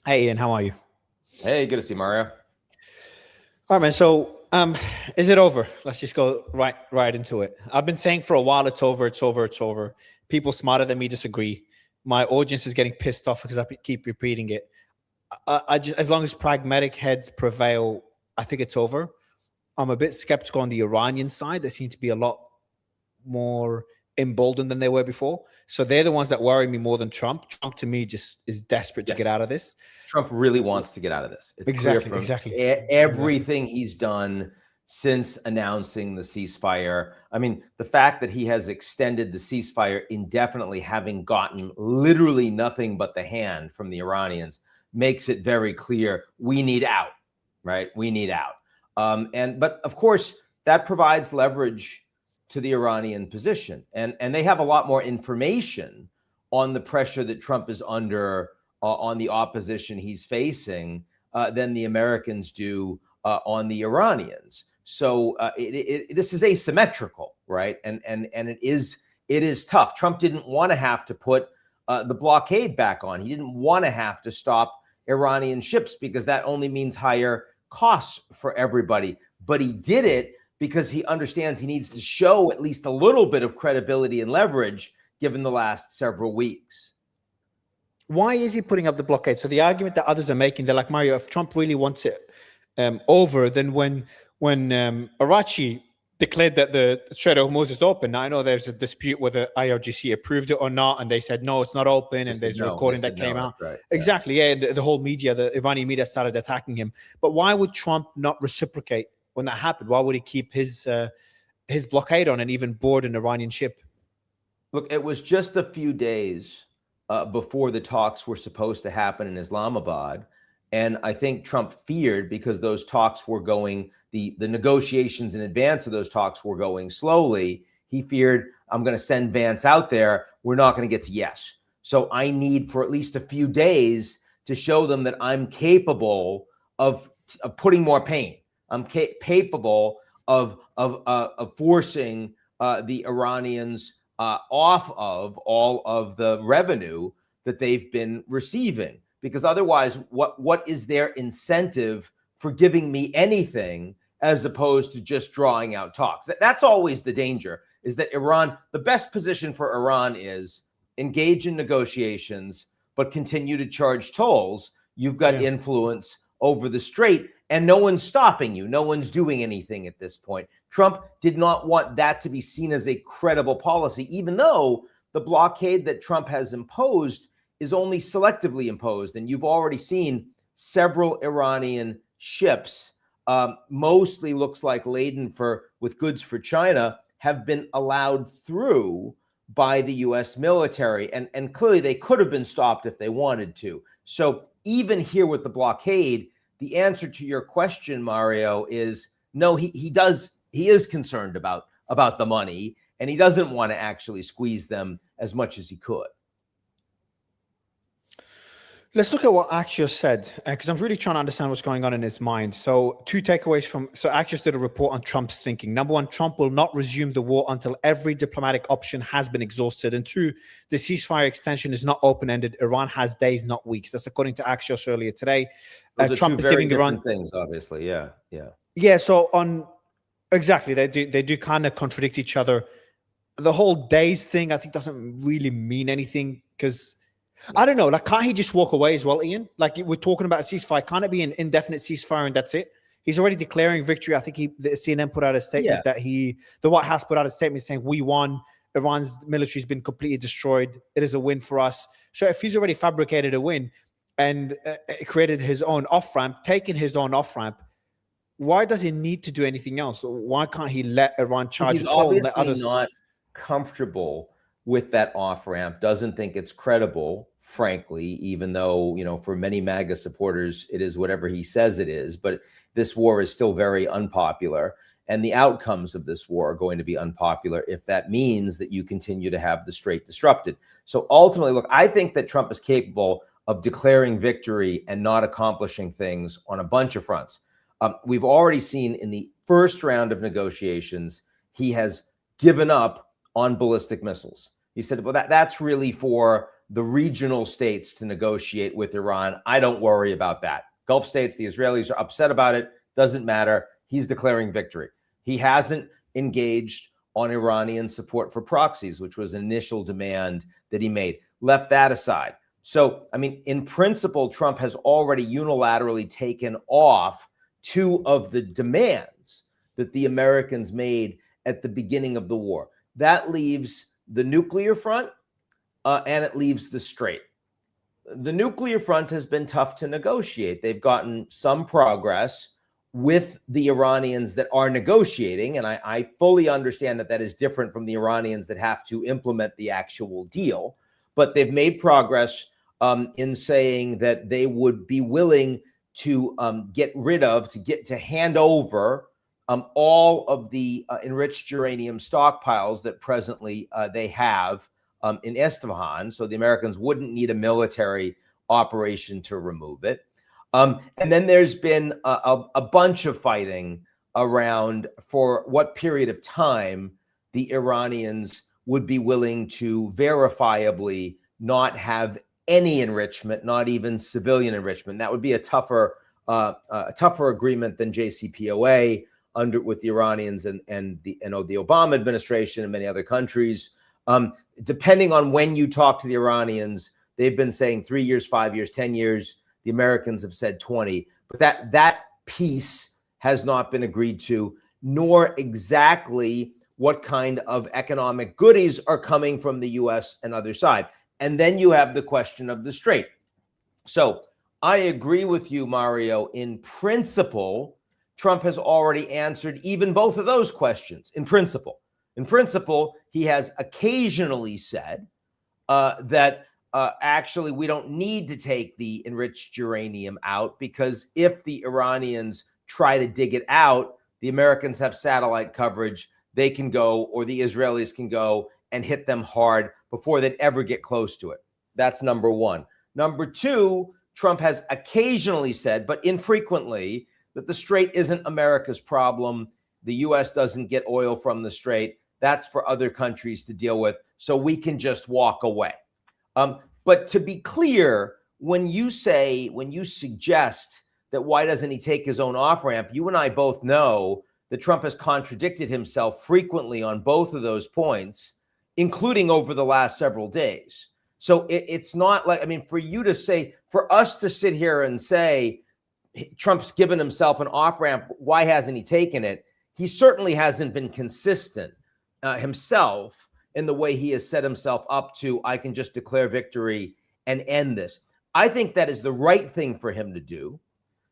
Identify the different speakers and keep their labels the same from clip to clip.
Speaker 1: Hey Ian, how are you?
Speaker 2: Hey, good to see Mario.
Speaker 1: All right, man. So, is it over? Let's just go right into it. I've been saying for a while, it's over, it's over, it's over. People smarter than me disagree. My audience is getting pissed off because I keep repeating it. I just, as long as pragmatic heads prevail, I think it's over. I'm a bit skeptical on the Iranian side. They seem to be a lot more emboldened than they were before. So they're the ones that worry me more than Trump. Trump to me just is desperate to get
Speaker 2: Yes,
Speaker 1: out of this.
Speaker 2: Trump really wants to get out of this. It's clear
Speaker 1: Exactly,
Speaker 2: from
Speaker 1: exactly, exactly.
Speaker 2: everything he's done since announcing the ceasefire. I mean, the fact that he has extended the ceasefire indefinitely, having gotten literally nothing but the hand from the Iranians, makes it very clear we need out, right? We need out. But of course, that provides leverage to the Iranian position. And they have a lot more information on the pressure that Trump is under, on the opposition he's facing, than the Americans do on the Iranians. So this is asymmetrical, right? And it is tough. Trump didn't want to have to put the blockade back on. He didn't want to have to stop Iranian ships because that only means higher costs for everybody. But he did it because he understands he needs to show at least a little bit of credibility and leverage given the last several weeks.
Speaker 1: Why is he putting up the blockade? So the argument that others are making, they're like, Mario, if Trump really wants it over, then when Arachi declared that the Strait of Hormuz is open, now I know there's a dispute whether IRGC approved it or not, and they said, no, it's not open, and there's a recording that came out.
Speaker 2: Right,
Speaker 1: exactly, yeah, the whole media, the Iranian media started attacking him. But why would Trump not reciprocate when that happened? Why would he keep his blockade on and even board an Iranian ship?
Speaker 2: Look, it was just a few days before the talks were supposed to happen in Islamabad. And I think Trump feared, because those talks were going, the negotiations in advance of those talks were going slowly. He feared, I'm going to send Vance out there. We're not going to get to yes. So I need for at least a few days to show them that I'm capable of putting more pain. I'm capable of forcing the Iranians off of all of the revenue that they've been receiving. Because otherwise, what is their incentive for giving me anything as opposed to just drawing out talks? That's always the danger, is that Iran, the best position for Iran is engage in negotiations, but continue to charge tolls. You've got influence over the strait, and no one's stopping you. No one's doing anything at this point. Trump did not want that to be seen as a credible policy, even though the blockade that Trump has imposed is only selectively imposed. And you've already seen several Iranian ships, mostly looks like laden with goods for China, have been allowed through by the U.S. military. And clearly they could have been stopped if they wanted to. So even here with the blockade, the answer to your question, Mario, is no, he is concerned about the money, and he doesn't want to actually squeeze them as much as he could.
Speaker 1: Let's look at what Axios said, because I'm really trying to understand what's going on in his mind. So two takeaways so Axios did a report on Trump's thinking. Number one, Trump will not resume the war until every diplomatic option has been exhausted. And two, the ceasefire extension is not open-ended. Iran has days, not weeks. That's according to Axios earlier today.
Speaker 2: Trump is giving Iran things, obviously. Yeah.
Speaker 1: So exactly, they do kind of contradict each other. The whole days thing, I think, doesn't really mean anything, because I don't know. Like, can't he just walk away as well, Ian? Like, we're talking about a ceasefire. Can't it be an indefinite ceasefire and that's it? He's already declaring victory. I think the CNN put out a statement that the White House put out a statement saying, we won. Iran's military has been completely destroyed. It is a win for us. So if he's already fabricated a win and created his own off-ramp, taken his own off-ramp, why does he need to do anything else? Why can't he let Iran charge?
Speaker 2: He's obviously not comfortable with that off-ramp, doesn't think it's credible, frankly, even though, for many MAGA supporters, it is whatever he says it is. But this war is still very unpopular, and the outcomes of this war are going to be unpopular if that means that you continue to have the strait disrupted. So ultimately, look, I think that Trump is capable of declaring victory and not accomplishing things on a bunch of fronts. We've already seen in the first round of negotiations, he has given up on ballistic missiles. He said, well, that's really for the regional states to negotiate with Iran. I don't worry about that. Gulf states, the Israelis are upset about it. Doesn't matter. He's declaring victory. He hasn't engaged on Iranian support for proxies, which was an initial demand that he made. Left that aside. So, I mean, in principle, Trump has already unilaterally taken off two of the demands that the Americans made at the beginning of the war. That leaves the nuclear front and it leaves the Strait. The nuclear front has been tough to negotiate. They've gotten some progress with the Iranians that are negotiating, and I fully understand that that is different from the Iranians that have to implement the actual deal, but they've made progress in saying that they would be willing to get rid of, to hand over all of the enriched uranium stockpiles that presently they have in Isfahan, so the Americans wouldn't need a military operation to remove it. And then there's been a bunch of fighting around for what period of time the Iranians would be willing to verifiably not have any enrichment, not even civilian enrichment. That would be a tougher agreement than JCPOA with the Iranians and the Obama administration and many other countries. Depending on when you talk to the Iranians, they've been saying 3 years, 5 years, 10 years. The Americans have said 20, but that piece has not been agreed to, nor exactly what kind of economic goodies are coming from the U.S. and other side. And then you have the question of the Strait. So I agree with you, Mario. In principle, Trump has already answered even both of those questions. In principle, he has occasionally said that actually we don't need to take the enriched uranium out, because if the Iranians try to dig it out, the Americans have satellite coverage. They can go, or the Israelis can go and hit them hard before they'd ever get close to it. That's number one. Number two, Trump has occasionally said, but infrequently, that the Strait isn't America's problem. The U.S. doesn't get oil from the Strait. That's for other countries to deal with. So we can just walk away. But to be clear, when you suggest that why doesn't he take his own off-ramp, you and I both know that Trump has contradicted himself frequently on both of those points, including over the last several days. So it's not like, I mean, for us to sit here and say Trump's given himself an off-ramp, why hasn't he taken it? He certainly hasn't been consistent himself in the way he has set himself up to, I can just declare victory and end this. I think that is the right thing for him to do,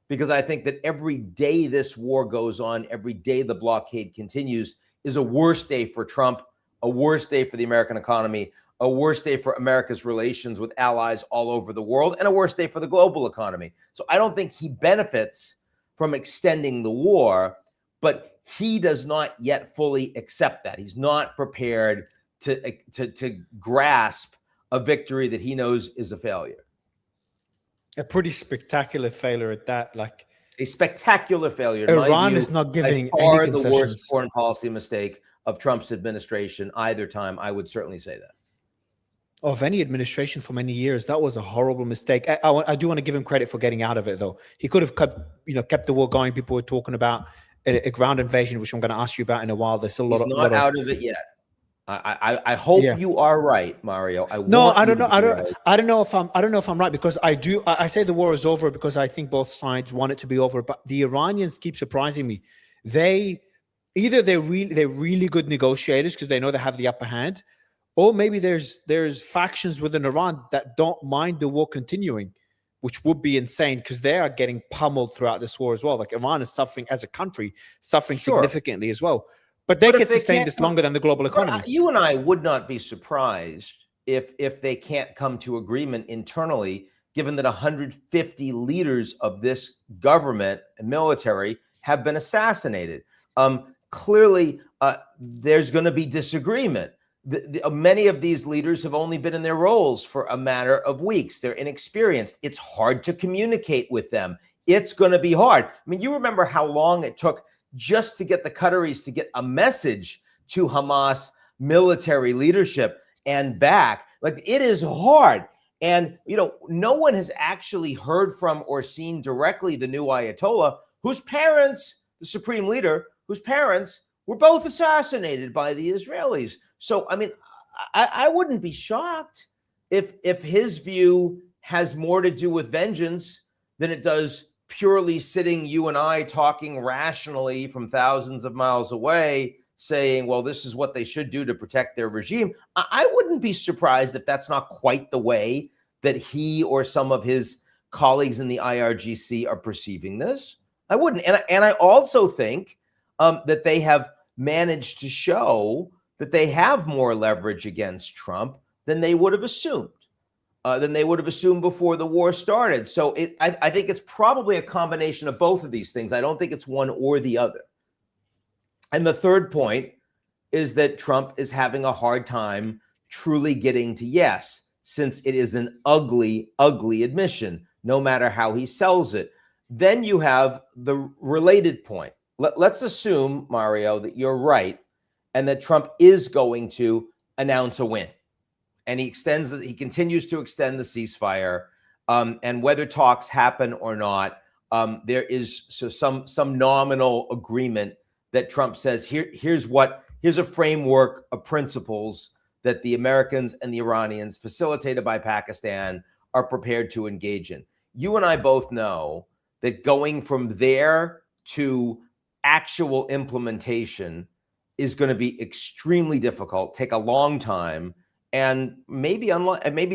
Speaker 2: because I think that every day this war goes on, every day the blockade continues, is a worse day for Trump, a worse day for the American economy, a worse day for America's relations with allies all over the world, and a worse day for the global economy. So I don't think he benefits from extending the war, but he does not yet fully accept that. He's not prepared to grasp a victory that he knows is a failure.
Speaker 1: A pretty spectacular failure at that. Like
Speaker 2: a spectacular failure.
Speaker 1: Iran is not giving
Speaker 2: any
Speaker 1: concessions.
Speaker 2: The worst foreign policy mistake of Trump's administration either time. I would certainly say that.
Speaker 1: Of any administration for many years, that was a horrible mistake. I do want to give him credit for getting out of it, though. He could have kept the war going. People were talking about a ground invasion, which I'm going to ask you about in a while. There's a lot of
Speaker 2: not out of it yet. I hope you are right, Mario. I don't know if I'm right, because I say the war is over because I think both sides want it to be over. But the Iranians keep surprising me. They're really good negotiators because they know they have the upper hand, or maybe there's factions within Iran that don't mind the war continuing, which would be insane because they are getting pummeled throughout this war as well. Like Iran is suffering as a country, significantly as well. But they can sustain this longer than the global economy. You and I would not be surprised if they can't come to agreement internally, given that 150 leaders of this government and military have been assassinated. Clearly, there's going to be disagreement. Many of these leaders have only been in their roles for a matter of weeks. They're inexperienced. It's hard to communicate with them. It's going to be hard. I mean, you remember how long it took just to get the Qataris to get a message to Hamas military leadership. and back. Like, it is hard. And, no one has actually heard from or seen directly the new Ayatollah, whose parents, the supreme leader, whose parents were both assassinated by the Israelis. So, I mean, I wouldn't be shocked if his view has more to do with vengeance than it does purely sitting you and I talking rationally from thousands of miles away, saying, well, this is what they should do to protect their regime. I wouldn't be surprised if that's not quite the way that he or some of his colleagues in the IRGC are perceiving this. I wouldn't. And I also think that they have managed to show that they have more leverage against Trump than they would have assumed, before the war started. So I think it's probably a combination of both of these things. I don't think it's one or the other. And the third point is that Trump is having a hard time truly getting to yes, since it is an ugly, ugly admission, no matter how he sells it. Then you have the related point. Let's assume, Mario, that you're right and that Trump is going to announce a win. And he continues to extend the ceasefire. And whether talks happen or not, there is some nominal agreement that Trump says, here's a framework of principles that the Americans and the Iranians, facilitated by Pakistan, are prepared to engage in. You and I both know that going from there to actual implementation is going to be extremely difficult, take a long time, and maybe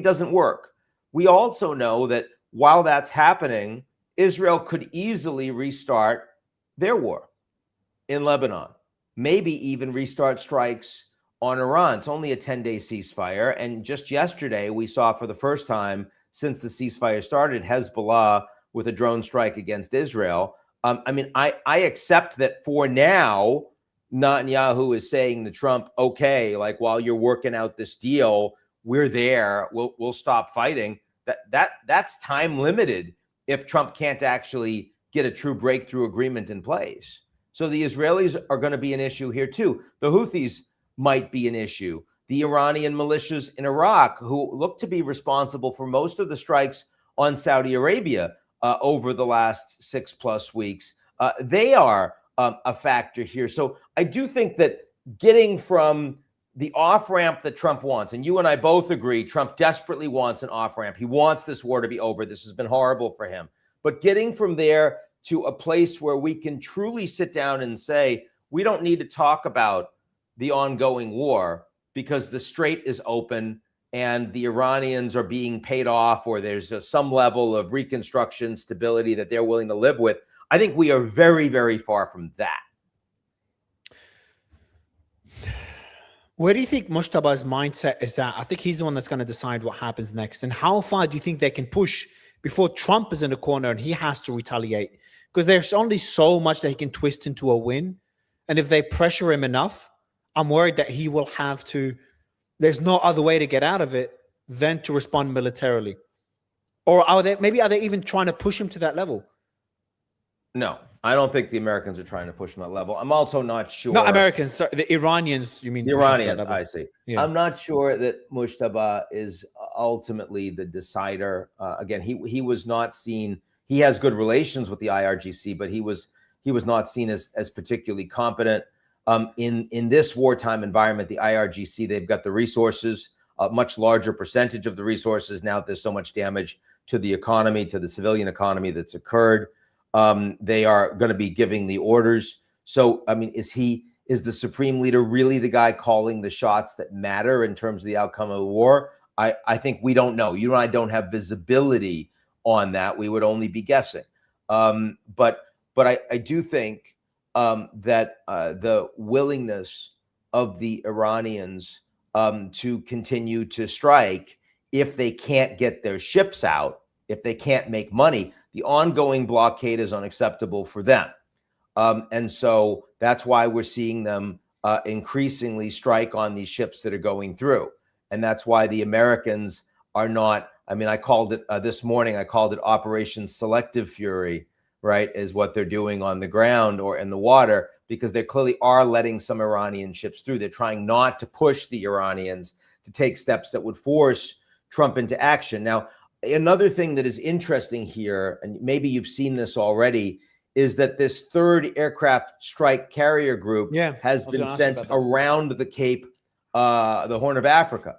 Speaker 2: doesn't work. We also know that while that's happening, Israel could easily restart their war in Lebanon, maybe even restart strikes on Iran. It's only a 10-day ceasefire. And just yesterday, we saw for the first time since the ceasefire started, Hezbollah with a drone strike against Israel. I accept that for now, Netanyahu is saying to Trump, okay, like, while you're working out this deal, we're there. We'll stop fighting. That's time limited if Trump can't actually get a true breakthrough agreement in place. So the Israelis are going to be an issue here too. The Houthis might be an issue. The Iranian militias in Iraq, who look to be responsible for most of the strikes on Saudi Arabia over the last 6+ weeks, they are a factor here. So I do think that getting from the off-ramp that Trump wants, and you and I both agree, Trump desperately wants an off-ramp. He wants this war to be over. This has been horrible for him. But getting from there to a place where we can truly sit down and say, we don't need to talk about the ongoing war because the strait is open and the Iranians are being paid off, or there's some level of reconstruction stability that they're willing to live with. I think we are very, very far from that.
Speaker 1: Where do you think Mushtaba's mindset is at? I think he's the one that's going to decide what happens next. And how far do you think they can push before Trump is in the corner and he has to retaliate? Because there's only so much that he can twist into a win. And if they pressure him enough, I'm worried that he will have to, there's no other way to get out of it than to respond militarily. Or are they even trying to push him to that level?
Speaker 2: No, I don't think the Americans are trying to push him to that level. I'm also not sure.
Speaker 1: Not Americans, sorry, the Iranians, you mean?
Speaker 2: The Iranians, I see.
Speaker 1: Yeah.
Speaker 2: I'm not sure that Mushtaba is ultimately the decider. Again, he was not seen. He has good relations with the IRGC, but he was not seen as particularly competent. In this wartime environment, the IRGC, they've got the resources, a much larger percentage of the resources now that there's so much damage to the economy, to the civilian economy that's occurred. They are going to be giving the orders. So, I mean, is the supreme leader really the guy calling the shots that matter in terms of the outcome of the war? I think we don't know. You and I don't have visibility on that. We would only be guessing. But I do think that the willingness of the Iranians to continue to strike, if they can't get their ships out, if they can't make money, the ongoing blockade is unacceptable for them. And so that's why we're seeing them increasingly strike on these ships that are going through. And that's why the Americans are not, I mean, I called it this morning, I called it Operation Selective Fury, right, is what they're doing on the ground or in the water, because they clearly are letting some Iranian ships through. They're trying not to push the Iranians to take steps that would force Trump into action. Now, another thing that is interesting here, and maybe you've seen this already, is that this third aircraft strike carrier group has been sent around the Cape, the Horn of Africa.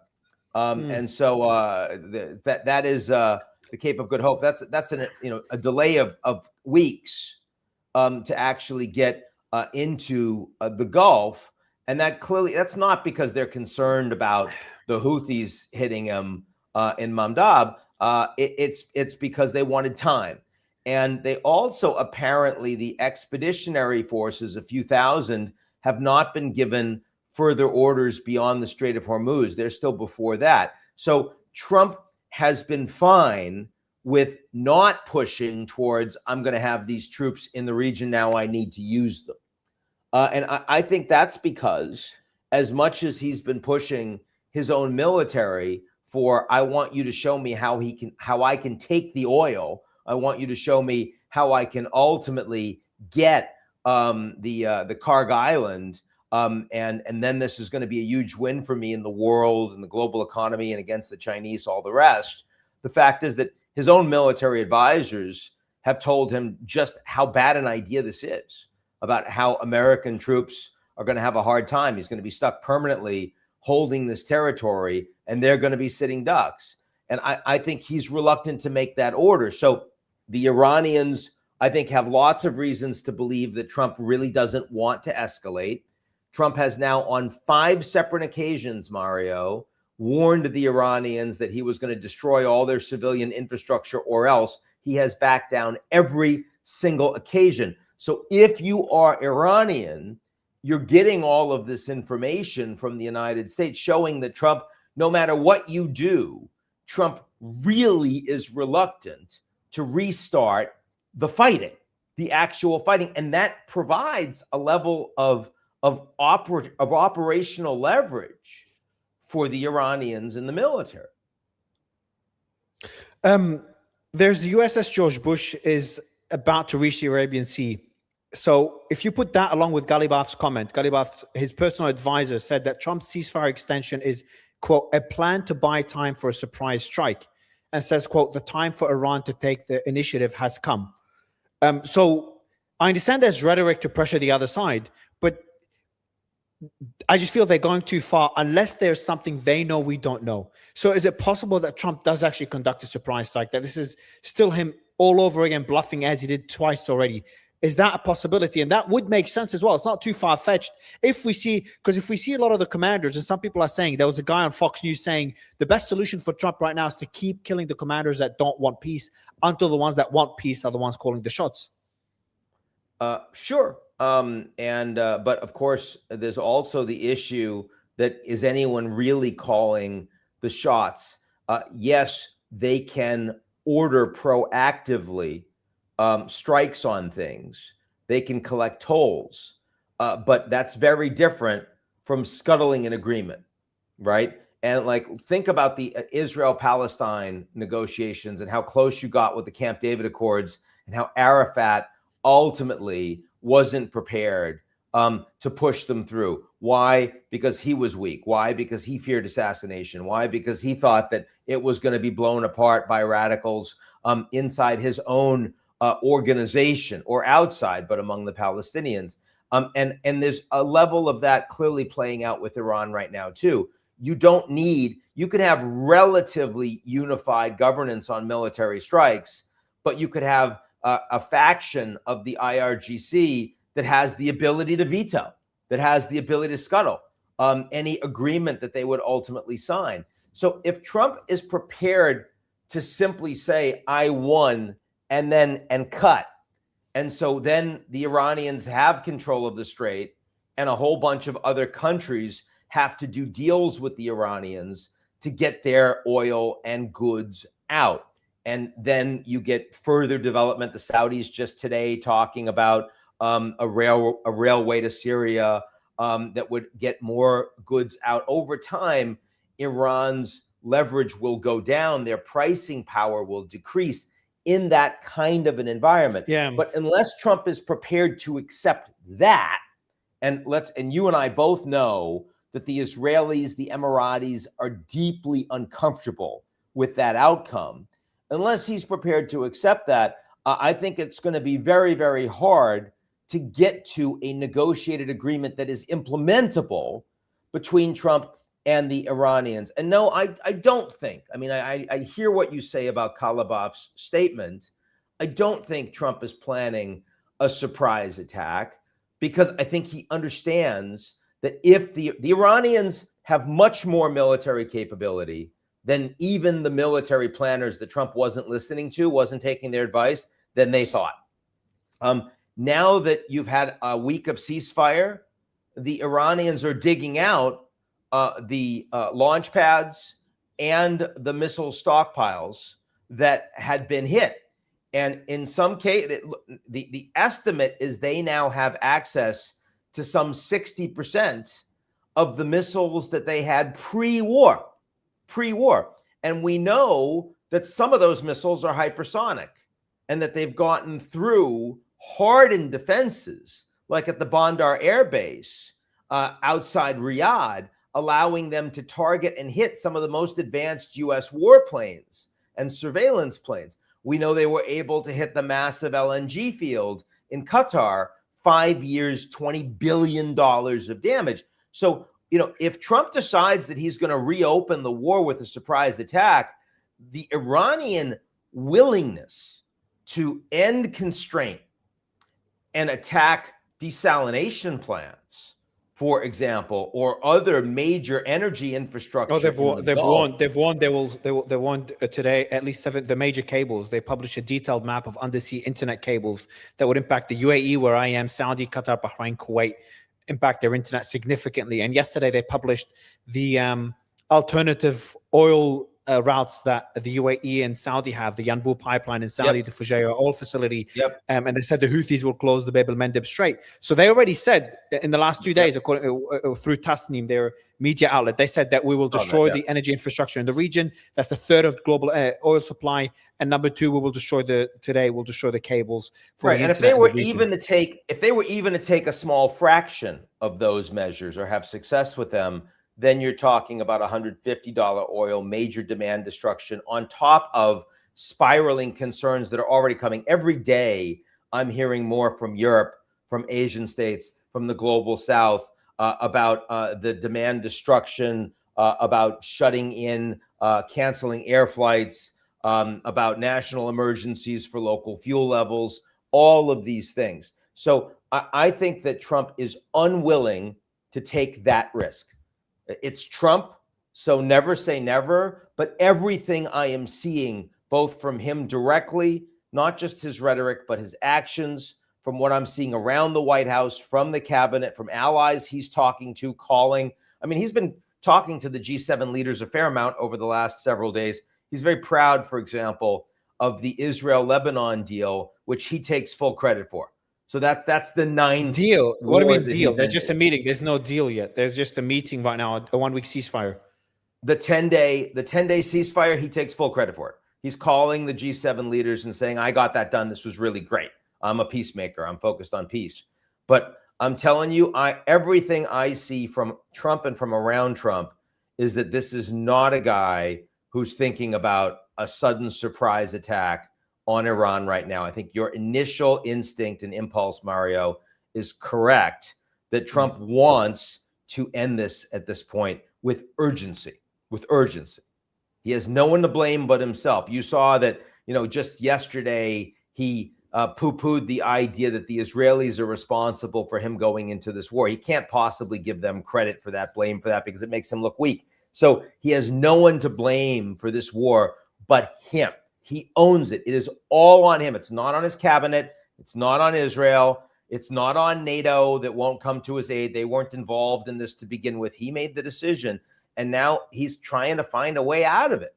Speaker 2: And so that is the Cape of Good Hope. That's a delay of weeks to actually get into the Gulf. And that's not because they're concerned about the Houthis hitting them in Mamdab. It's because they wanted time. And they also, apparently, the expeditionary forces, a few thousand, have not been given further orders beyond the Strait of Hormuz. They're still before that. So Trump has been fine with not pushing towards, I'm going to have these troops in the region now, I need to use them. And I think that's because, as much as he's been pushing his own military for, I want you to show me how I can take the oil, I want you to show me how I can ultimately get the Karg Island, and then this is going to be a huge win for me in the world and the global economy and against the Chinese, all the rest. The fact is that his own military advisors have told him just how bad an idea this is, about how American troops are going to have a hard time. He's going to be stuck permanently holding this territory, and they're going to be sitting ducks. And I think he's reluctant to make that order. So the Iranians, I think, have lots of reasons to believe that Trump really doesn't want to escalate. Trump has now, on 5 separate occasions, Mario, warned the Iranians that he was going to destroy all their civilian infrastructure, or else. He has backed down every single occasion. So if you are Iranian, you're getting all of this information from the United States showing that Trump, no matter what you do, Trump really is reluctant to restart the fighting, the actual fighting. And that provides a level of operational leverage for the Iranians in the military.
Speaker 1: There's the USS George Bush is about to reach the Arabian Sea. So if you put that along with Ghalibaf's comment, Ghalibaf, his personal advisor, said that Trump's ceasefire extension is, quote, a plan to buy time for a surprise strike, and says, quote, the time for Iran to take the initiative has come. So I understand there's rhetoric to pressure the other side, but I just feel they're going too far unless there's something they know we don't know. So is it possible that Trump does actually conduct a surprise strike, that this is still him all over again bluffing as he did twice already? Is that a possibility? And that would make sense as well. It's not too far-fetched. If we see a lot of the commanders, and some people are saying, there was a guy on Fox News saying the best solution for Trump right now is to keep killing the commanders that don't want peace until the ones that want peace are the ones calling the shots.
Speaker 2: Sure. But of course, there's also the issue that, is anyone really calling the shots? Yes, they can order proactively strikes on things. They can collect tolls, but that's very different from scuttling an agreement, right? And think about the Israel-Palestine negotiations and how close you got with the Camp David Accords, and how Arafat ultimately wasn't prepared to push them through. Why? Because he was weak. Why? Because he feared assassination. Why? Because he thought that it was going to be blown apart by radicals inside his own organization, or outside, but among the Palestinians. And there's a level of that clearly playing out with Iran right now too. You could have relatively unified governance on military strikes, but you could have a faction of the IRGC that has the ability to veto, that has the ability to scuttle any agreement that they would ultimately sign. So if Trump is prepared to simply say, I won, and cut, and so then the Iranians have control of the strait, and a whole bunch of other countries have to do deals with the Iranians to get their oil and goods out. And then you get further development. The Saudis just today talking about a railway to Syria that would get more goods out. Over time, Iran's leverage will go down. Their pricing power will decrease in that kind of an environment.
Speaker 1: Yeah.
Speaker 2: But unless Trump is prepared to accept that, and you and I both know that the Israelis, the Emiratis are deeply uncomfortable with that outcome. Unless he's prepared to accept that, I think it's going to be very, very hard to get to a negotiated agreement that is implementable between Trump and the Iranians. And no, I don't think, I mean, I hear what you say about Kalibaf's statement. I don't think Trump is planning a surprise attack, because I think he understands that if the Iranians have much more military capability than even the military planners that Trump wasn't listening to, wasn't taking their advice, than they thought. Now that you've had a week of ceasefire, the Iranians are digging out the launch pads and the missile stockpiles that had been hit. And in some case, the estimate is they now have access to some 60% of the missiles that they had pre-war. And we know that some of those missiles are hypersonic and that they've gotten through hardened defenses, like at the Bandar Air Base outside Riyadh, allowing them to target and hit some of the most advanced U.S. warplanes and surveillance planes. We know they were able to hit the massive LNG field in Qatar, 5 years, $20 billion of damage. So, if Trump decides that he's going to reopen the war with a surprise attack, the Iranian willingness to end constraint and attack desalination plants, for example, or other major energy infrastructure.
Speaker 1: Oh, they've won. They won today. At least 7 the major cables. They published a detailed map of undersea internet cables that would impact the UAE, where I am, Saudi, Qatar, Bahrain, Kuwait, impact their internet significantly. And yesterday they published the alternative oil routes that the UAE and Saudi have, the Yanbu pipeline in Saudi, the Fujairah oil facility. And they said the Houthis will close the Bab el-Mandeb Strait. So they already said in the last 2 days, according through Tasnim, their media outlet, they said that we will destroy the energy infrastructure in the region. That's a third of global oil supply. And number 2, we'll destroy the cables for the
Speaker 2: and if they were even to take a small fraction of those measures or have success with them, then you're talking about $150 oil, major demand destruction, on top of spiraling concerns that are already coming. Every day, I'm hearing more from Europe, from Asian states, from the global South about the demand destruction, about shutting in, canceling air flights, about national emergencies for local fuel levels, all of these things. So I think that Trump is unwilling to take that risk. It's Trump, so never say never, but everything I am seeing, both from him directly, not just his rhetoric, but his actions, from what I'm seeing around the White House, from the cabinet, from allies he's talking to, calling. I mean, he's been talking to the G7 leaders a fair amount over the last several days. He's very proud, for example, of the Israel-Lebanon deal, which he takes full credit for. So that's the 9th
Speaker 1: deal. What do you mean deal? There's just a meeting. There's no deal yet. There's just a meeting right now, a 1-week ceasefire.
Speaker 2: The 10-day ceasefire, he takes full credit for it. He's calling the G7 leaders and saying, I got that done. This was really great. I'm a peacemaker. I'm focused on peace. But I'm telling you, everything I see from Trump and from around Trump is that this is not a guy who's thinking about a sudden surprise attack on Iran right now. I think your initial instinct and impulse, Mario, is correct, that Trump wants to end this at this point with urgency. He has no one to blame but himself. You saw that, just yesterday, he poo-pooed the idea that the Israelis are responsible for him going into this war. He can't possibly give them credit for that, blame for that, because it makes him look weak. So he has no one to blame for this war but him. He owns it. It is all on him. It's not on his cabinet. It's not on Israel. It's not on NATO that won't come to his aid. They weren't involved in this to begin with. He made the decision, and now he's trying to find a way out of it.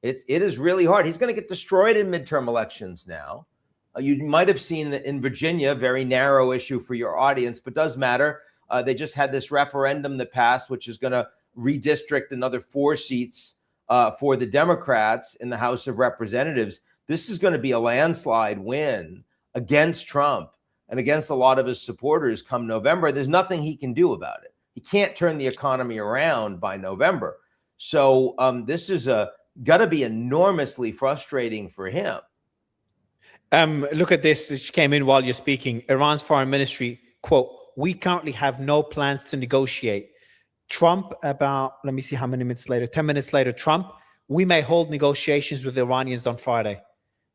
Speaker 2: It is really hard. He's going to get destroyed in midterm elections now. You might have seen that in Virginia, very narrow issue for your audience, but does matter. They just had this referendum that passed, which is going to redistrict another 4 seats for the Democrats in the House of Representatives. This is going to be a landslide win against Trump and against a lot of his supporters come November. There's nothing he can do about it. He can't turn the economy around by November. So this is got to be enormously frustrating for him.
Speaker 1: Look at this. It came in while you're speaking. Iran's foreign ministry, quote, "We currently have no plans to negotiate." Trump, about, let me see how many minutes later, 10 minutes later, Trump, "We may hold negotiations with the Iranians on Friday."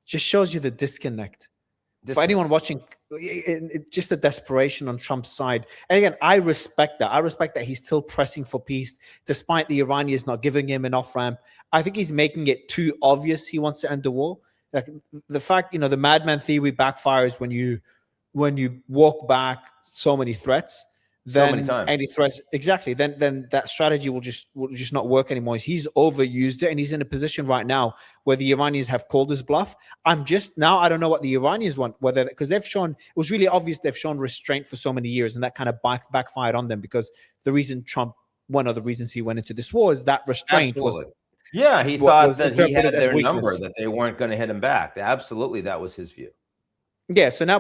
Speaker 1: Just shows you the disconnect. For anyone watching, just the desperation on Trump's side. And again, I respect that. I respect that he's still pressing for peace, despite the Iranians not giving him an off-ramp. I think he's making it too obvious he wants to end the war. Like the fact, the madman theory backfires when you walk back so many threats. Then
Speaker 2: so many times.
Speaker 1: Any threats, exactly. Then that strategy will just not work anymore. He's overused it, and he's in a position right now where the Iranians have called his bluff. I don't know what the Iranians want, whether, because they've shown, it was really obvious they've shown restraint for so many years, and that kind of backfired on them, because one of the reasons he went into this war is that restraint.
Speaker 2: Absolutely. Was he thought that he had their number, that they weren't going to hit him back. Absolutely, that was his view.
Speaker 1: Yeah, so now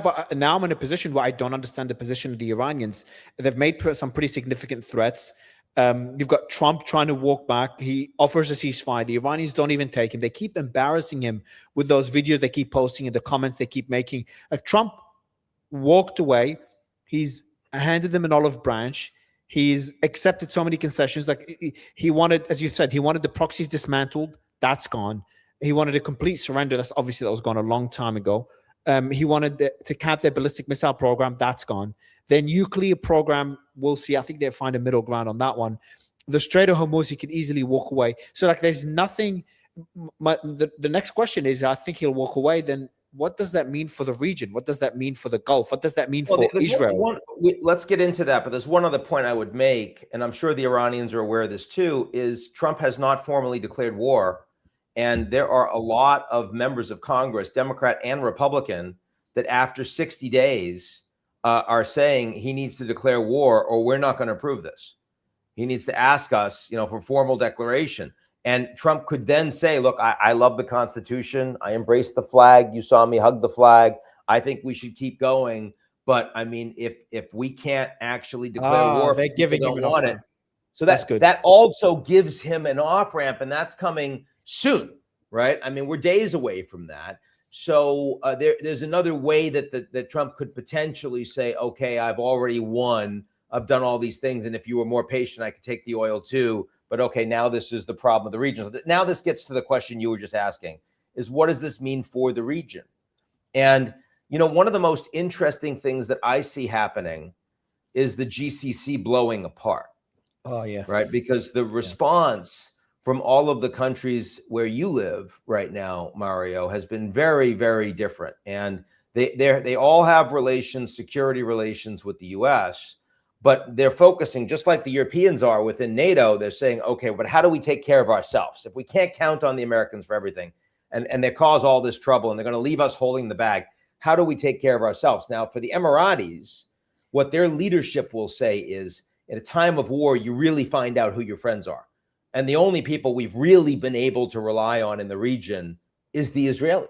Speaker 1: I'm in a position where I don't understand the position of the Iranians. They've made some pretty significant threats. You've got Trump trying to walk back. He offers a ceasefire. The Iranians don't even take him. They keep embarrassing him with those videos they keep posting and the comments they keep making. Trump walked away. He's handed them an olive branch. He's accepted so many concessions. Like he wanted, as you said, he wanted the proxies dismantled. That's gone. He wanted a complete surrender. That was gone a long time ago. He wanted to cap their ballistic missile program. That's gone. Their nuclear program, we'll see. I think they'll find a middle ground on that one. The Strait of Hormuz, he could easily walk away. So there's nothing. The next question is, I think he'll walk away. Then what does that mean for the region? What does that mean for the Gulf? What does that mean for Israel?
Speaker 2: Let's get into that. But there's one other point I would make, and I'm sure the Iranians are aware of this too, is Trump has not formally declared war. And there are a lot of members of Congress, Democrat and Republican, that after 60 days are saying he needs to declare war or we're not going to approve this. He needs to ask us, for formal declaration. And Trump could then say, look, I love the Constitution. I embrace the flag. You saw me hug the flag. I think we should keep going. But I mean, if we can't actually declare war,
Speaker 1: they're giving him an off-ramp.
Speaker 2: So that's good. That also gives him an off-ramp, and that's coming soon, right? I mean, we're days away from that. So there's another way that Trump could potentially say, okay, I've already won. I've done all these things. And if you were more patient, I could take the oil too. But okay, now this is the problem of the region. Now this gets to the question you were just asking, is what does this mean for the region? And, one of the most interesting things that I see happening is the GCC blowing apart.
Speaker 1: Oh, yeah.
Speaker 2: Right? Because the response from all of the countries where you live right now, Mario, has been very, very different. And they all have security relations with the US, but they're focusing, just like the Europeans are within NATO, they're saying, okay, but how do we take care of ourselves? If we can't count on the Americans for everything, and they cause all this trouble, and they're going to leave us holding the bag, how do we take care of ourselves? Now, for the Emiratis, what their leadership will say is, at a time of war, you really find out who your friends are. And the only people we've really been able to rely on in the region is the Israelis.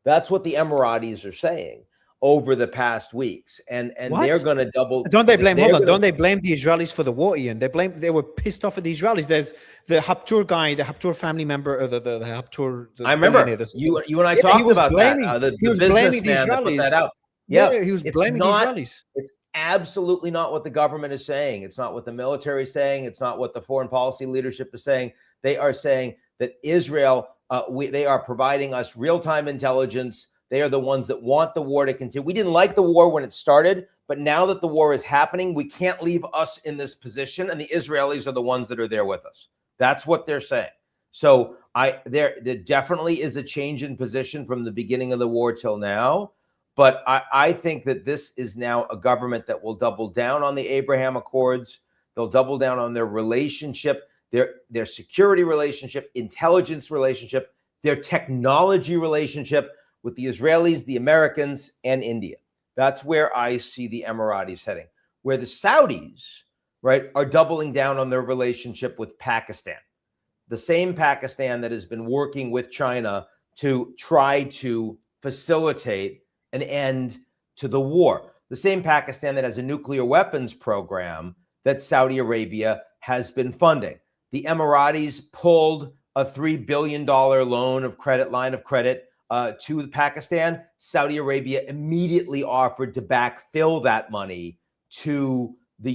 Speaker 2: That's what the Emiratis are saying over the past weeks. And they're going to double.
Speaker 1: Don't they blame, don't they blame the Israelis for the war, Ian? They were pissed off at the Israelis. There's the Haptur guy, the Haptur family member, or the Haptur.
Speaker 2: I remember you and I talked about that.
Speaker 1: He was blaming the Israelis.
Speaker 2: That out.
Speaker 1: Yeah, he was blaming the Israelis.
Speaker 2: It's absolutely not what the government is saying. It's not what the military is saying. It's not what the foreign policy leadership is saying. They are saying that Israel, they are providing us real-time intelligence. They are the ones that want the war to continue. We didn't like the war when it started, but now that the war is happening, we can't leave us in this position, and the Israelis are the ones that are there with us. That's what they're saying. So there definitely is a change in position from the beginning of the war till now. But I think that this is now a government that will double down on the Abraham Accords. They'll double down on their relationship, their security relationship, intelligence relationship, their technology relationship with the Israelis, the Americans, and India. That's where I see the Emiratis heading. Where the Saudis, right, are doubling down on their relationship with Pakistan. The same Pakistan that has been working with China to try to facilitate an end to the war. The same Pakistan that has a nuclear weapons program that Saudi Arabia has been funding. The Emiratis pulled a $3 billion line of credit to Pakistan. Saudi Arabia immediately offered to backfill that money to the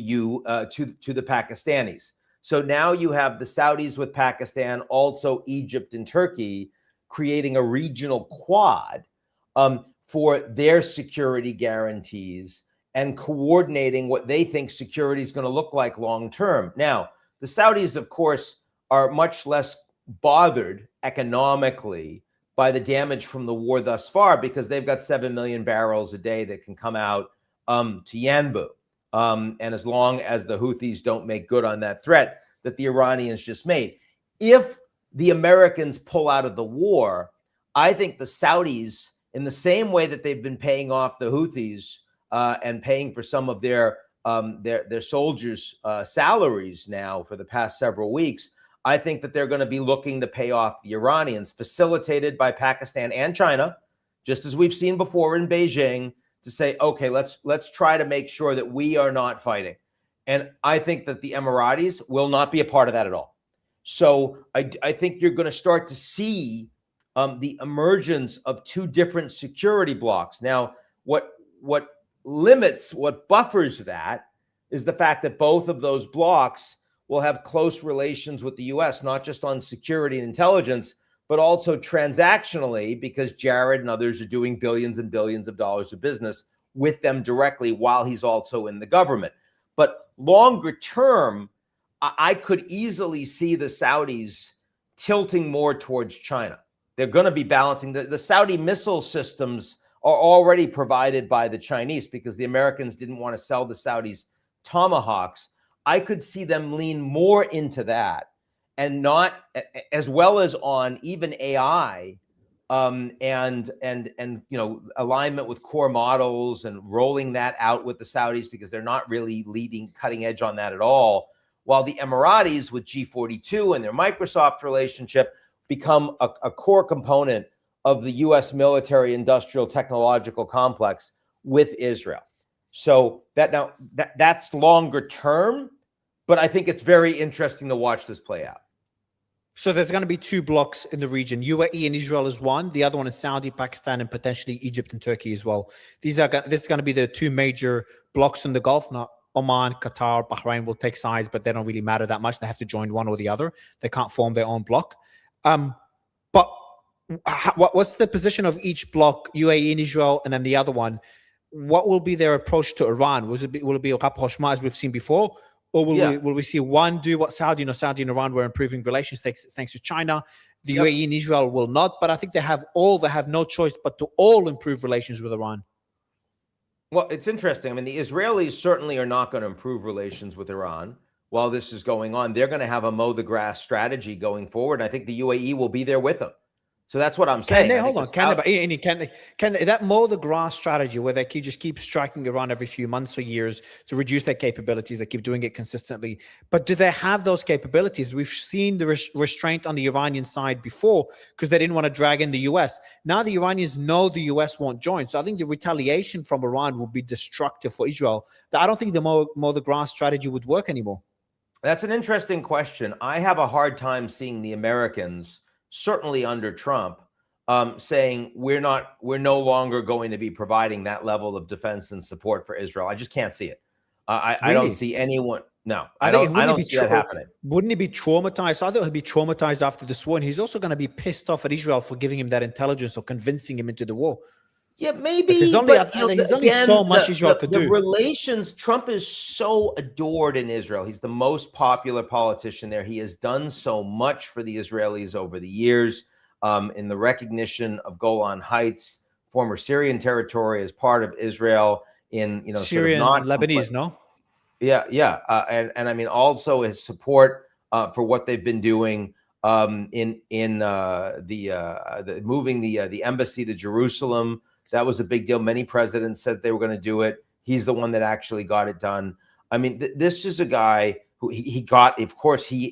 Speaker 2: Pakistanis. So now you have the Saudis with Pakistan, also Egypt and Turkey, creating a regional quad for their security guarantees and coordinating what they think security is going to look like long term. Now, the Saudis, of course, are much less bothered economically by the damage from the war thus far because they've got 7 million barrels a day that can come out to Yanbu. And as long as the Houthis don't make good on that threat that the Iranians just made. If the Americans pull out of the war, I think the Saudis, in the same way that they've been paying off the Houthis and paying for some of their soldiers' salaries now for the past several weeks, I think that they're going to be looking to pay off the Iranians, facilitated by Pakistan and China, just as we've seen before in Beijing, to say, okay, let's try to make sure that we are not fighting. And I think that the Emiratis will not be a part of that at all. So I think you're going to start to see the emergence of two different security blocks. Now, what buffers that is the fact that both of those blocks will have close relations with the U.S., not just on security and intelligence, but also transactionally, because Jared and others are doing billions and billions of dollars of business with them directly while he's also in the government. But longer term, I could easily see the Saudis tilting more towards China. They're going to be balancing. The Saudi missile systems are already provided by the Chinese because the Americans didn't want to sell the Saudis Tomahawks. I could see them lean more into that, and not as well as on even AI and alignment with core models and rolling that out with the Saudis, because they're not really leading cutting edge on that at all. While the Emiratis with G42 and their Microsoft relationship become a core component of the U.S. military industrial technological complex with Israel. So that's longer term, but I think it's very interesting to watch this play out.
Speaker 1: So there's going to be two blocks in the region. UAE and Israel is one. The other one is Saudi, Pakistan, and potentially Egypt and Turkey as well. This is going to be the two major blocks in the Gulf. Now, Oman, Qatar, Bahrain will take sides, but they don't really matter that much. They have to join one or the other. They can't form their own block. But what's the position of each block, UAE and Israel, and then the other one? What will be their approach to Iran? Will it be a rapprochement as we've seen before? Or will we see one do what Saudi and Iran were improving relations thanks to China? The UAE and Israel will not, but I think they have no choice but to all improve relations with Iran.
Speaker 2: Well, it's interesting. I mean, the Israelis certainly are not going to improve relations with Iran while this is going on. They're going to have a mow the grass strategy going forward. And I think the UAE will be there with them. So that's what I'm saying.
Speaker 1: Can that mow the grass strategy where they keep striking Iran every few months or years to reduce their capabilities? They keep doing it consistently. But do they have those capabilities? We've seen the restraint on the Iranian side before because they didn't want to drag in the U.S. Now the Iranians know the U.S. won't join. So I think the retaliation from Iran will be destructive for Israel. I don't think the mow the grass strategy would work anymore.
Speaker 2: That's an interesting question. I have a hard time seeing the Americans, certainly under Trump, saying we're no longer going to be providing that level of defense and support for Israel. I just can't see it. I don't see anyone. No, I don't see that happening.
Speaker 1: Wouldn't he be traumatized? I thought he'd be traumatized after this war, and he's also going to be pissed off at Israel for giving him that intelligence or convincing him into the war.
Speaker 2: Yeah, maybe.
Speaker 1: There's only so much Israel could do.
Speaker 2: The relations, Trump is so adored in Israel. He's the most popular politician there. He has done so much for the Israelis over the years in the recognition of Golan Heights, former Syrian territory, as part of Israel. In
Speaker 1: Syrian,
Speaker 2: sort of
Speaker 1: Lebanese, no?
Speaker 2: Yeah. And I mean, also his support for what they've been doing in moving the embassy to Jerusalem. That was a big deal. Many presidents said they were going to do it. He's the one that actually got it done. I mean, this is a guy who he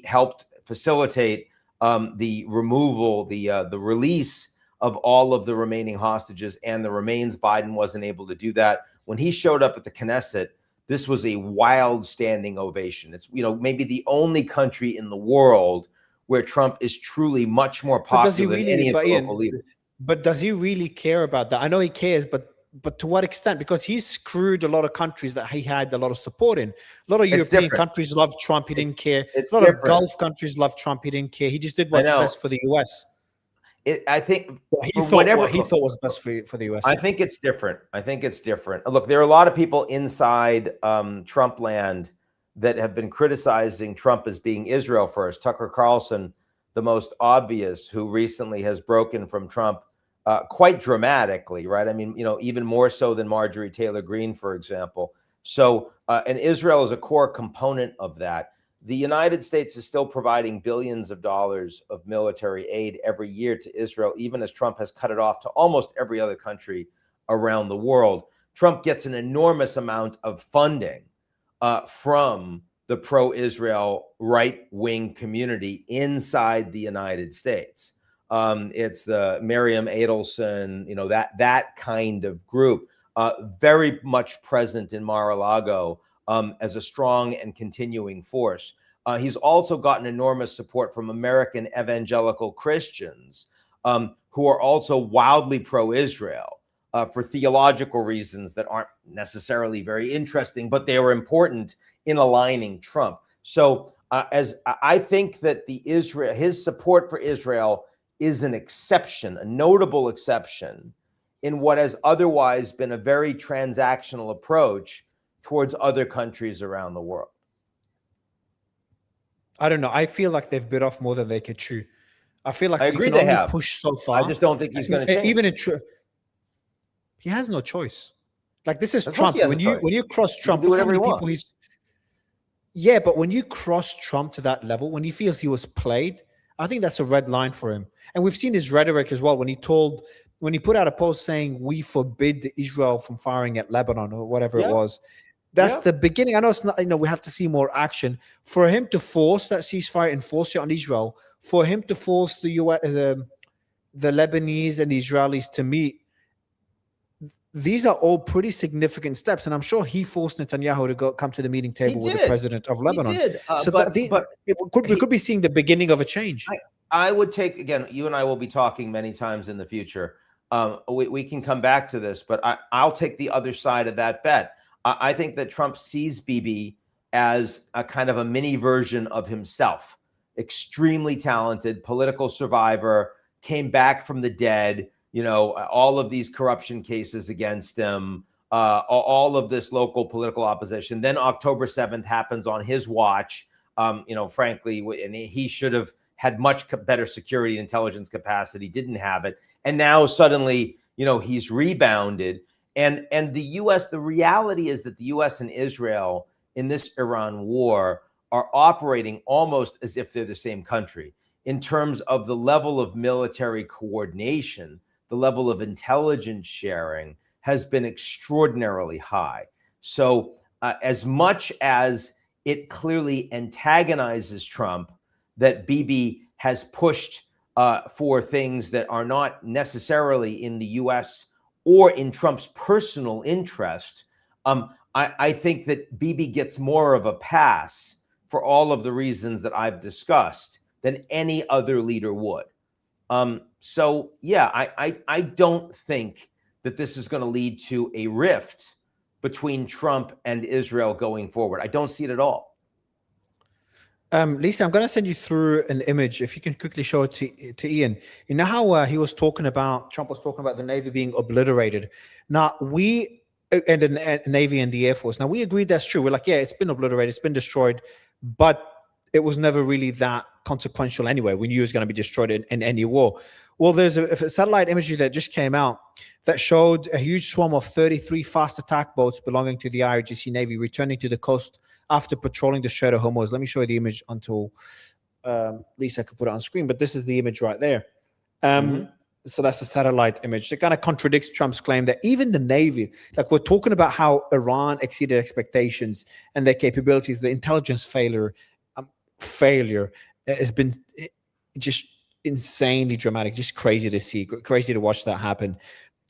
Speaker 2: helped facilitate the removal, the release of all of the remaining hostages and the remains. Biden wasn't able to do that. When he showed up at the Knesset, this was a wild standing ovation. It's, you know, maybe the only country in the world where Trump is truly much more popular than any of the local leaders.
Speaker 1: But does he really care about that? I know he cares, but to what extent? Because he's screwed a lot of countries that he had a lot of support in. A lot of European countries love Trump. He didn't care. A lot of Gulf countries love Trump. He didn't care. He just did what's best for the U.S.
Speaker 2: I think
Speaker 1: he thought what he thought was best for the U.S.
Speaker 2: I think it's different. I think it's different. Look, there are a lot of people inside Trump land that have been criticizing Trump as being Israel first. Tucker Carlson, the most obvious, who recently has broken from Trump quite dramatically, right? I mean, you know, even more so than Marjorie Taylor Greene, for example. So, and Israel is a core component of that. The United States is still providing billions of dollars of military aid every year to Israel, even as Trump has cut it off to almost every other country around the world. Trump gets an enormous amount of funding from the pro-Israel right-wing community inside the United States. It's the Miriam Adelson, you know, that kind of group, very much present in Mar-a-Lago as a strong and continuing force. He's also gotten enormous support from American evangelical Christians who are also wildly pro-Israel for theological reasons that aren't necessarily very interesting, but they are important in aligning Trump. So as I think that his support for Israel is an exception, a notable exception in what has otherwise been a very transactional approach towards other countries around the world.
Speaker 1: I don't know. I feel like they've bit off more than they could chew. I feel like
Speaker 2: I agree
Speaker 1: you can only push so far.
Speaker 2: I just don't think he's going to change.
Speaker 1: Even in he has no choice. Like, this is Trump. When you cross Trump,
Speaker 2: do whatever he wants.
Speaker 1: Yeah, but when you cross Trump to that level, when he feels he was played, I think that's a red line for him. And we've seen his rhetoric as well when he put out a post saying we forbid Israel from firing at Lebanon or whatever it was. That's the beginning. I know it's not, you know, we have to see more action. For him to force that ceasefire and force it on Israel, for him to force the Lebanese and the Israelis to meet, these are all pretty significant steps. And I'm sure he forced Netanyahu to come to the meeting table with the president of Lebanon.
Speaker 2: He did.
Speaker 1: So we could be seeing the beginning of a change.
Speaker 2: I would take, again, you and I will be talking many times in the future. We can come back to this, but I'll take the other side of that bet. I think that Trump sees Bibi as a kind of a mini version of himself. Extremely talented, political survivor, came back from the dead, you know, all of these corruption cases against him, all of this local political opposition. Then October 7th happens on his watch, you know, frankly, and he should have had much better security and intelligence capacity, didn't have it. And now suddenly, you know, he's rebounded. And the U.S., the reality is that the U.S. and Israel in this Iran war are operating almost as if they're the same country in terms of the level of military coordination, the level of intelligence sharing has been extraordinarily high. So as much as it clearly antagonizes Trump that Bibi has pushed for things that are not necessarily in the U.S. or in Trump's personal interest, I think that Bibi gets more of a pass for all of the reasons that I've discussed than any other leader would. So, yeah, I don't think that this is going to lead to a rift between Trump and Israel going forward. I don't see it at all.
Speaker 1: Lisa, I'm going to send you through an image. If you can quickly show it to Ian. You know how Trump was talking about the Navy being obliterated. Now, and the Navy and the Air Force. Now, we agreed that's true. We're like, yeah, it's been obliterated, it's been destroyed, but it was never really that consequential anyway. We knew it was going to be destroyed in any war. Well, there's a satellite imagery that just came out that showed a huge swarm of 33 fast attack boats belonging to the IRGC Navy returning to the coast after patrolling the Strait of Hormuz. Let me show you the image until Lisa could put it on screen, but this is the image right there. So that's a satellite image. It kind of contradicts Trump's claim that even the Navy, like, we're talking about how Iran exceeded expectations and their capabilities, the intelligence failure has been just insanely dramatic, just crazy to see, crazy to watch that happen.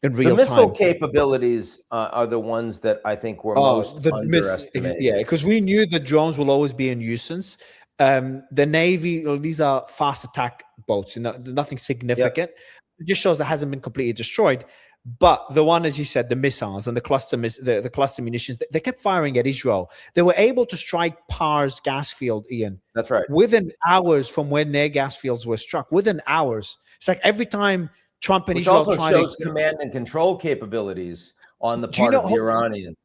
Speaker 1: in
Speaker 2: The
Speaker 1: real
Speaker 2: missile
Speaker 1: time.
Speaker 2: capabilities are the ones that I think were most
Speaker 1: Yeah,
Speaker 2: underestimated.
Speaker 1: because we knew the drones will always be a nuisance. The Navy, these are fast attack boats, nothing
Speaker 2: Yep,
Speaker 1: significant. It just shows that hasn't been completely destroyed. But the one, as you said, the missiles and the the cluster munitions, they kept firing at Israel. They were able to strike Par's gas field, Ian,
Speaker 2: that's right.
Speaker 1: within hours from when their gas fields were struck. Within hours, it's like every time Trump and
Speaker 2: Which
Speaker 1: Israel
Speaker 2: also
Speaker 1: try to.
Speaker 2: shows command and control capabilities on the
Speaker 1: Do you
Speaker 2: part of the
Speaker 1: know?
Speaker 2: Iranians.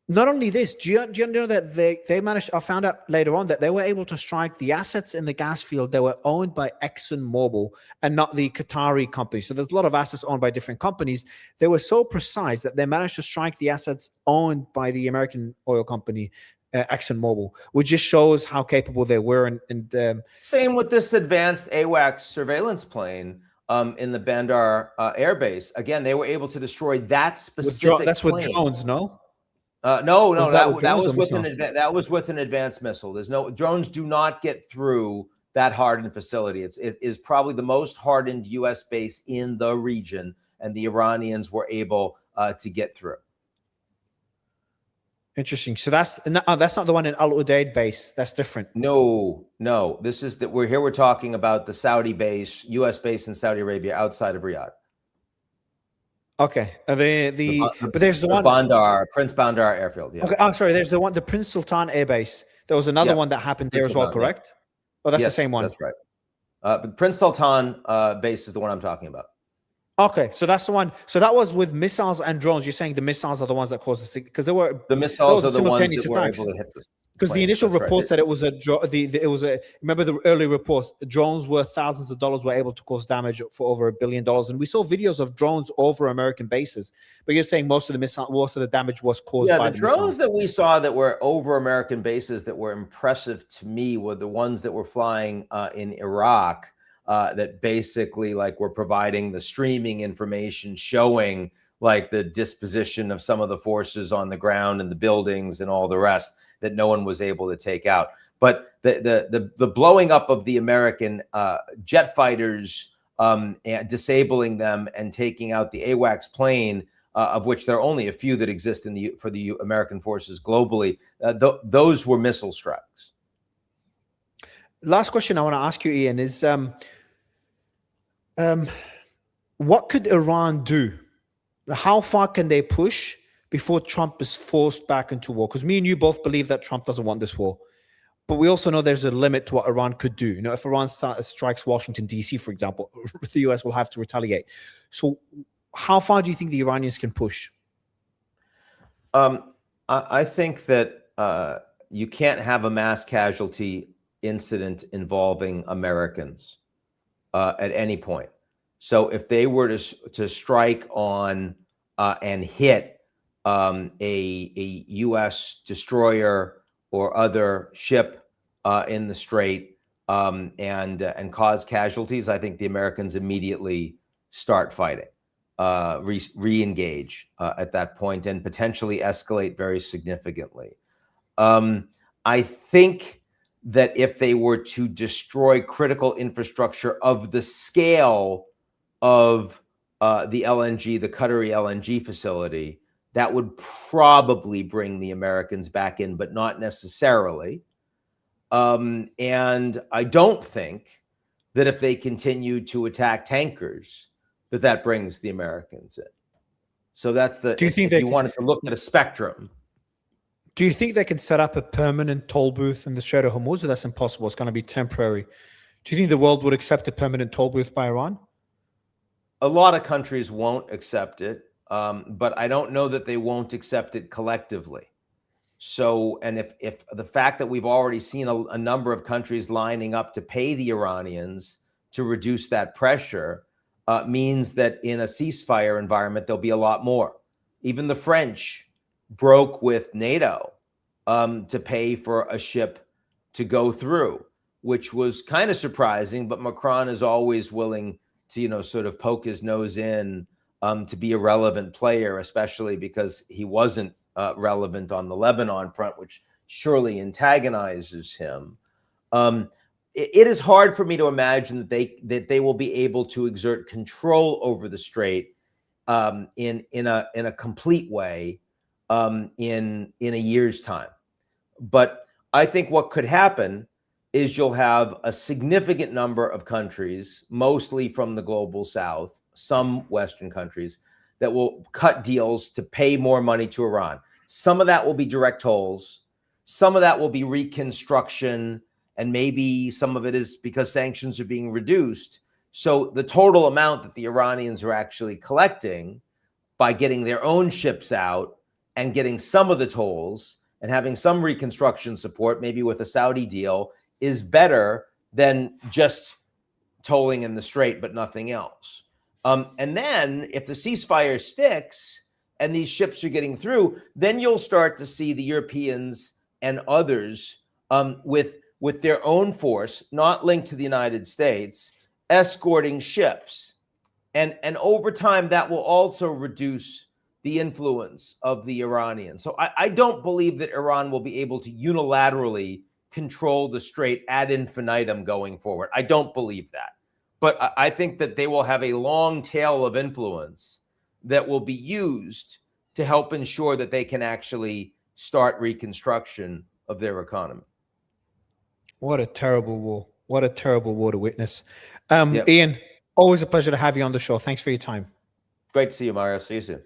Speaker 1: Not only this, do you know that they managed? I found out later on that they were able to strike the assets in the gas field that were owned by ExxonMobil and not the Qatari company. So there's a lot of assets owned by different companies. They were so precise that they managed to strike the assets owned by the American oil company, ExxonMobil, which just shows how capable they were.
Speaker 2: Same with this advanced AWACS surveillance plane in the Bandar Air Base. Again, they were able to destroy that specific
Speaker 1: that's with
Speaker 2: plane.
Speaker 1: drones, no?
Speaker 2: No,
Speaker 1: Was that with drones or missiles?
Speaker 2: that was with an advanced missile. There's no drones do not get through that hardened facility. It is probably the most hardened U.S. base in the region, and the Iranians were able to get through.
Speaker 1: Interesting. So that's not the one in Al Udeid base. That's different.
Speaker 2: No, this is that we're talking about the Saudi base, U.S. base in Saudi Arabia outside of Riyadh.
Speaker 1: Okay. But there's the one
Speaker 2: Prince Bandar Airfield. Yeah.
Speaker 1: Okay. Oh, sorry. There's the one, the Prince Sultan Air Base. There was another one that happened there as well, correct? Oh, that's the same one.
Speaker 2: That's right. But Prince Sultan base is the one I'm talking about.
Speaker 1: Okay, so that's the one. So that was with missiles and drones. You're saying the missiles are the ones that caused because
Speaker 2: the missiles are the ones that were able to hit this.
Speaker 1: Because the initial reports said it was remember the early reports, drones worth thousands of dollars were able to cause damage for over $1 billion. And we saw videos of drones over American bases. But you're saying most of the damage was caused by the
Speaker 2: drones
Speaker 1: missiles.
Speaker 2: that we saw that were over American bases that were impressive to me were the ones that were flying in Iraq that basically were providing the streaming information showing the disposition of some of the forces on the ground and the buildings and all the rest that no one was able to take out. But the blowing up of the American jet fighters and disabling them and taking out the AWACS plane, of which there are only a few that exist for the American forces globally, those were missile strikes.
Speaker 1: Last question I want to ask you, Ian, is what could Iran do? How far can they push before Trump is forced back into war? Because me and you both believe that Trump doesn't want this war. But we also know there's a limit to what Iran could do. If Iran strikes Washington, D.C., for example, the U.S. will have to retaliate. So how far do you think the Iranians can push?
Speaker 2: I think that you can't have a mass casualty incident involving Americans at any point. So if they were to strike on and hit a U.S. destroyer or other ship in the Strait and cause casualties, I think the Americans immediately start fighting, re-engage at that point, and potentially escalate very significantly. I think that if they were to destroy critical infrastructure of the scale of the Qatari LNG facility, that would probably bring the Americans back in, but not necessarily. And I don't think that if they continue to attack tankers, that brings the Americans in. So that's the,
Speaker 1: do you think
Speaker 2: if you wanted to look at a spectrum.
Speaker 1: Do you think they can set up a permanent toll booth in the Strait of Hormuz, or that's impossible? It's going to be temporary. Do you think the world would accept a permanent toll booth by Iran?
Speaker 2: A lot of countries won't accept it, but I don't know that they won't accept it collectively. So, and if the fact that we've already seen a number of countries lining up to pay the Iranians to reduce that pressure, means that in a ceasefire environment, there'll be a lot more. Even the French broke with NATO to pay for a ship to go through, which was kind of surprising, but Macron is always willing to, sort of poke his nose in to be a relevant player, especially because he wasn't relevant on the Lebanon front, which surely antagonizes him. It is hard for me to imagine that they will be able to exert control over the Strait in a complete way in a year's time. But I think what could happen is you'll have a significant number of countries, mostly from the global south, some Western countries, that will cut deals to pay more money to Iran. Some of that will be direct tolls. Some of that will be reconstruction. And maybe some of it is because sanctions are being reduced. So the total amount that the Iranians are actually collecting by getting their own ships out and getting some of the tolls and having some reconstruction support, maybe with a Saudi deal, is better than just tolling in the strait, but nothing else. And then if the ceasefire sticks and these ships are getting through, then you'll start to see the Europeans and others with their own force, not linked to the United States, escorting ships. And over time, that will also reduce the influence of the Iranians. So I don't believe that Iran will be able to unilaterally control the strait ad infinitum going forward. I don't believe that. But I think that they will have a long tail of influence that will be used to help ensure that they can actually start reconstruction of their economy.
Speaker 1: What a terrible war. What a terrible war to witness. Ian, always a pleasure to have you on the show. Thanks for your time.
Speaker 2: Great to see you, Mario. See you soon.